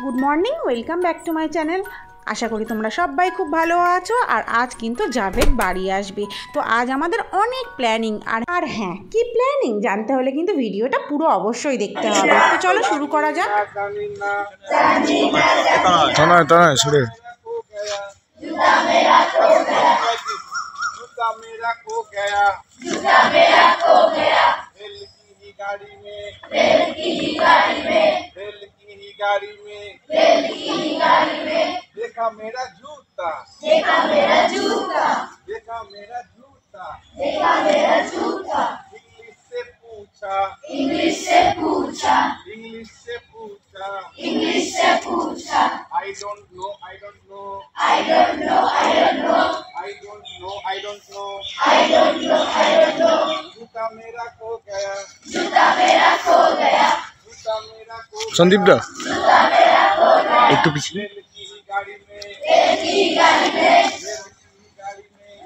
Good morning, welcome back to my channel. আশা করি তোমরা সবাই খুব ভালো আছো। আর আজ কিন্তু জাভেদ বাড়ি আসবে, তো আজ আমাদের অনেক প্ল্যানিং। আর হ্যাঁ, কি প্ল্যানিং জানতে হলে কিন্তু ভিডিওটা পুরো অবশ্যই দেখতে হবে। তো চলো শুরু করা যাক। देखा मेरा जूता, देखा मेरा जूता, देखा मेरा जूता, देखा मेरा जूता। इंग्लिश से पूछा, इंग्लिश से पूछा, इंग्लिश से पूछा, इंग्लिश से पूछा। I don't know, I don't know, I don't know, I don't know, I don't know, I don't know, I don't know, I don't know। जूता मेरा खो गया, जूता मेरा खो गया, जूता मेरा खो गया। संदीप दा जूता मेरा खो गया। एक तो पीछे गाड़ी में, रेल की गाड़ी में,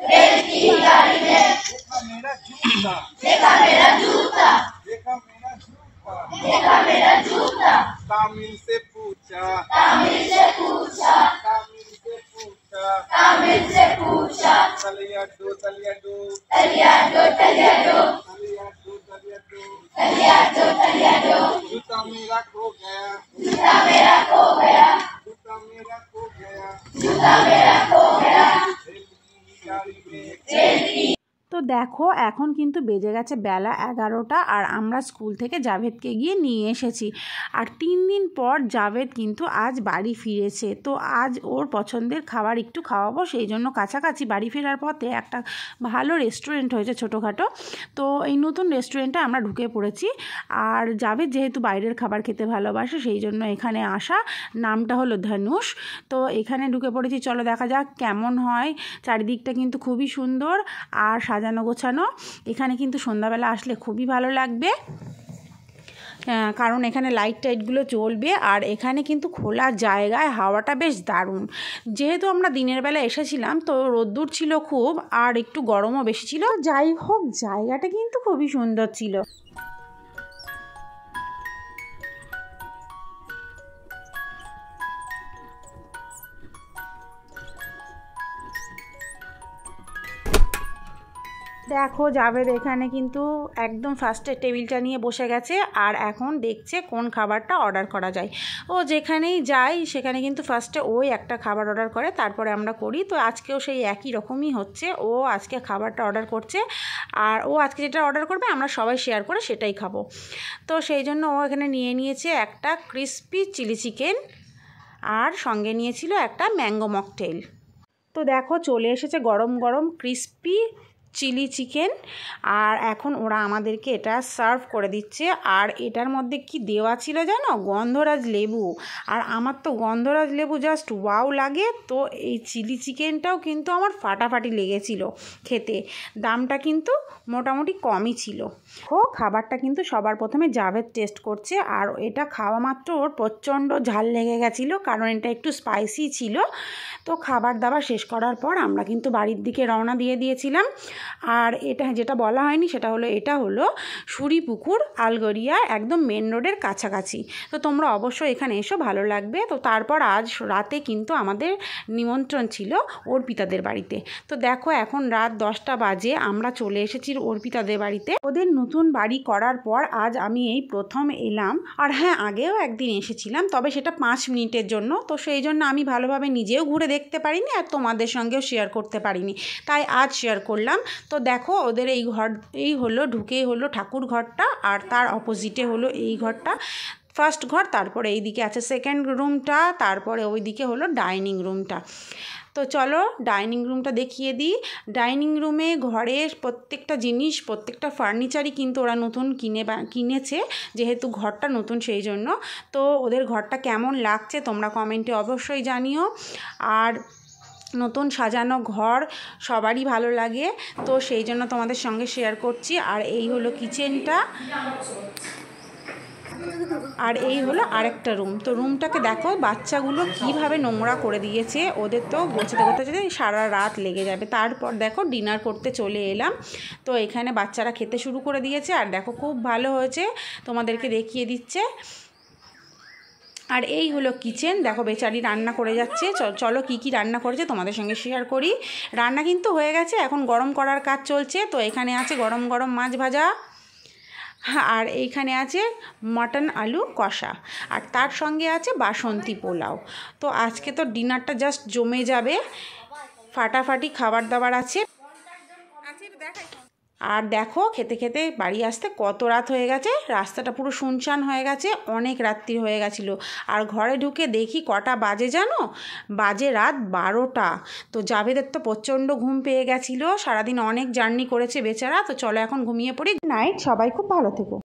रेल की गाड़ी में, देखा मेरा जूता, देखा मेरा जूता, देखा मेरा जूता, देखा मेरा जूता। तामिल से पूछा, तामिल से पूछा, तामिल से पूछा, तामिल से पूछा। तलिया दो, तलिया दो, तलिया दो, तलिया दो, तलिया दो, तलिया दो, तलिया दो, तलिया दो। जूता मेरा खो गया, जूता मेरा खो गया, जूता मेरा खो गया, जूता मेरा खो गया। रेल की गाड़ी में, रेल की। তো দেখো, এখন কিন্তু বেজে গেছে বেলা 11টা, আর আমরা স্কুল থেকে জাভেদকে গিয়ে নিয়ে এসেছি। আর 3 দিন পর জাভেদ কিন্তু আজ বাড়ি ফিরেছে। তো আজ ওর পছন্দের খাবার একটু খাওয়াবো, সেই জন্য কাছাকাছি বাড়ি ফেরার পথে একটা ভালো রেস্টুরেন্ট হয়েছে ছোটোখাটো। তো এই নতুন রেস্টুরেন্টে আমরা ঢুকে পড়েছি। আর জাভেদ যেহেতু বাইরের খাবার খেতে ভালোবাসে, সেই জন্য এখানে আসা। নামটা হলো ধনুষ। তো এখানে ঢুকে পড়েছি, চলো দেখা যাক কেমন হয়। চারিদিকটা কিন্তু খুবই সুন্দর আর সাজানো গোছানো। এখানে কিন্তু সন্ধ্যাবেলা আসলে খুবই ভালো লাগবে, কারণ এখানে লাইট টাইটগুলো চলবে। আর এখানে কিন্তু খোলা জায়গায় হাওয়াটা বেশ দারুণ। যেহেতু আমরা দিনের বেলা এসেছিলাম, তো রোদ্দুর ছিল খুব, আর একটু গরমও বেশি ছিল। যাই হোক, জায়গাটা কিন্তু খুবই সুন্দর ছিল। দেখো, জাভেদ এখানে কিন্তু একদম ফার্স্টে টেবিলটা নিয়ে বসে গেছে, আর এখন দেখছে কোন খাবারটা অর্ডার করা যায়। ও যেখানেই যাই সেখানে কিন্তু ফার্স্টে ওই একটা খাবার অর্ডার করে, তারপরে আমরা করি। তো আজকেও সেই একই রকমই হচ্ছে, ও আজকে খাবারটা অর্ডার করছে। আর ও আজকে যেটা অর্ডার করবে আমরা সবাই শেয়ার করে সেটাই খাবো। তো সেই জন্য ও এখানে নিয়ে নিয়েছে একটা ক্রিসপি চিলি চিকেন, আর সঙ্গে নিয়েছিল একটা ম্যাঙ্গো মকটেল। তো দেখো, চলে এসেছে গরম গরম ক্রিসপি চিলি চিকেন, আর এখন ওরা আমাদেরকে এটা সার্ভ করে দিচ্ছে। আর এটার মধ্যে কি দেওয়া ছিল জানো? গন্ধরাজ লেবু। আর আমার তো গন্ধরাজ লেবু জাস্ট ওয়াও লাগে। তো এই চিলি চিকেনটাও কিন্তু আমার ফাটাফাটি লেগেছিল খেতে। দামটা কিন্তু মোটামুটি কমই ছিল। খাবারটা কিন্তু সবার প্রথমে জাভেদ টেস্ট করছে, আর এটা খাওয়া মাত্র ওর প্রচণ্ড ঝাল লেগে গেছিলো, কারণ এটা একটু স্পাইসি ছিল। তো খাবার দাবার শেষ করার পর আমরা কিন্তু বাড়ির দিকে রওনা দিয়ে দিয়েছিলাম। আর এটা যেটা বলা হয়নি, সেটা হলো এটা হলো সুরিপুকুর, আলগরিয়া, একদম মেন রোডের কাছাকাছি। তো তোমরা অবশ্যই এখানে এসো, ভালো লাগবে। তো তারপর আজ রাতে কিন্তু আমাদের নিমন্ত্রণ ছিল অর্পিতাদের বাড়িতে। তো দেখো, এখন রাত 10টা বাজে, আমরা চলে এসেছি অর্পিতাদের বাড়িতে। ওদের নতুন বাড়ি করার পর আজ আমি এই প্রথম এলাম। আর হ্যাঁ, আগেও একদিন এসেছিলাম, তবে সেটা 5 মিনিটের জন্য। তো সেই জন্য আমি ভালোভাবে নিজেও ঘুরে দেখতে পারিনি, আর তোমাদের সঙ্গেও শেয়ার করতে পারিনি, তাই আজ শেয়ার করলাম। তো দেখো, ওদের এই ঘর, এই হলো ঢুকেই হলো ঠাকুর ঘরটা, আর তার অপোজিটে হলো এই ঘরটা, ফার্স্ট ঘর। তারপরে এইদিকে আছে সেকেন্ড রুমটা, তারপরে ওইদিকে হলো ডাইনিং রুমটা। তো চলো ডাইনিং রুমটা দেখিয়ে দিই। ডাইনিং রুমে ঘরের প্রত্যেকটা জিনিস, প্রত্যেকটা ফার্নিচারই কিন্তু ওরা নতুন কিনেছে, যেহেতু ঘরটা নতুন সেই জন্য। তো ওদের ঘরটা কেমন লাগছে তোমরা কমেন্টে অবশ্যই জানিও। আর নতুন সাজানো ঘর সবারই ভালো লাগে, তো সেই জন্য তোমাদের সঙ্গে শেয়ার করছি। আর এই হলো কিচেনটা, আর এই হলো আরেকটা রুম। তো রুমটাকে দেখো বাচ্চাগুলো কিভাবে নোংরা করে দিয়েছে। ওদের তো গোছাতে গোছাতে সারা রাত লেগে যাবে। তারপর দেখো ডিনার করতে চলে এলাম। তো এখানে বাচ্চারা খেতে শুরু করে দিয়েছে, আর দেখো খুব ভালো হয়েছে, তোমাদেরকে দেখিয়ে দিচ্ছে। আর এই হলো কিচেন, দেখো বেচারি রান্না করে যাচ্ছে। চলো কি কি রান্না করেছে তোমাদের সঙ্গে শেয়ার করি। রান্না কিন্তু হয়ে গেছে, এখন গরম করার কাজ চলছে। তো এখানে আছে গরম গরম মাছ ভাজা, আর এইখানে আছে মটন আলু কষা, আর তার সঙ্গে আছে বাসন্তী পোলাও। তো আজকে তো ডিনারটা জাস্ট জমে যাবে, ফাটাফাটি খাবার দাবার আছে। আর দেখো খেতে খেতে বাড়ি আসতে কত রাত হয়ে গেছে, রাস্তাটা পুরো শুনশান হয়ে গেছে, অনেক রাত্রি হয়ে গেছিলো। আর ঘরে ঢুকে দেখি কটা বাজে জানো, বাজে রাত 12টা। তো জাভেদের তো প্রচণ্ড ঘুম পেয়ে গেছিলো, সারাদিন অনেক জার্নি করেছে বেচারা। তো চলো এখন ঘুমিয়ে পড়ি। নাইট, সবাই খুব ভালো থেকো।